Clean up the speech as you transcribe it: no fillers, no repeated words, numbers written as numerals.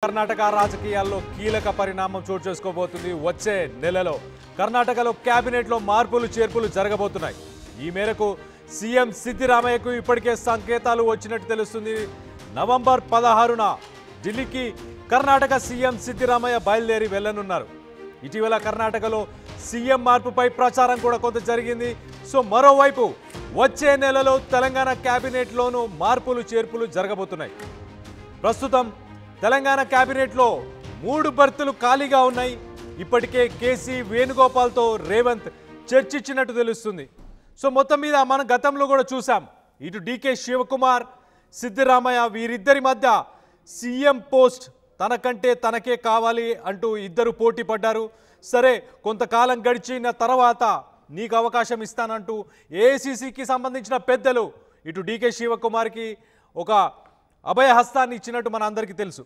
కర్ణాటక రాజకీయాల్లో కీలక పరిణామం చోటు చేసుకోబోతుంది. వచ్చే నెలలో కర్ణాటకలో కేబినెట్లో మార్పులు చేర్పులు జరగబోతున్నాయి. ఈ మేరకు సీఎం సిద్దిరామయ్యకు ఇప్పటికే సంకేతాలు వచ్చినట్టు తెలుస్తుంది. నవంబర్ 16న ఢిల్లీకి కర్ణాటక సీఎం సిద్దిరామయ్య బయలుదేరి వెళ్లనున్నారు. ఇటీవల కర్ణాటకలో సీఎం మార్పుపై ప్రచారం కూడా కొంత జరిగింది. సో మరోవైపు వచ్చే నెలలో తెలంగాణ కేబినెట్లోనూ మార్పులు చేర్పులు జరగబోతున్నాయి. ప్రస్తుతం తెలంగాణ కేబినెట్లో 3 బర్తులు ఖాళీగా ఉన్నాయి. ఇప్పటికే కేసీ వేణుగోపాల్తో రేవంత్ చర్చించినట్టు తెలుస్తుంది. సో మొత్తం మీద మనం గతంలో కూడా చూసాం, ఇటు డీకే శివకుమార్, సిద్దిరామయ్య వీరిద్దరి మధ్య సీఎం పోస్ట్ తనకంటే తనకే కావాలి అంటూ ఇద్దరు పోటీ పడ్డారు. సరే, కొంతకాలం గడిచిన తర్వాత నీకు అవకాశం ఇస్తానంటూ ఏఐసీసీకి సంబంధించిన పెద్దలు ఇటు డీకే శివకుమార్కి ఒక అభయహస్తాన్ని ఇచ్చినట్టు మన అందరికీ తెలుసు.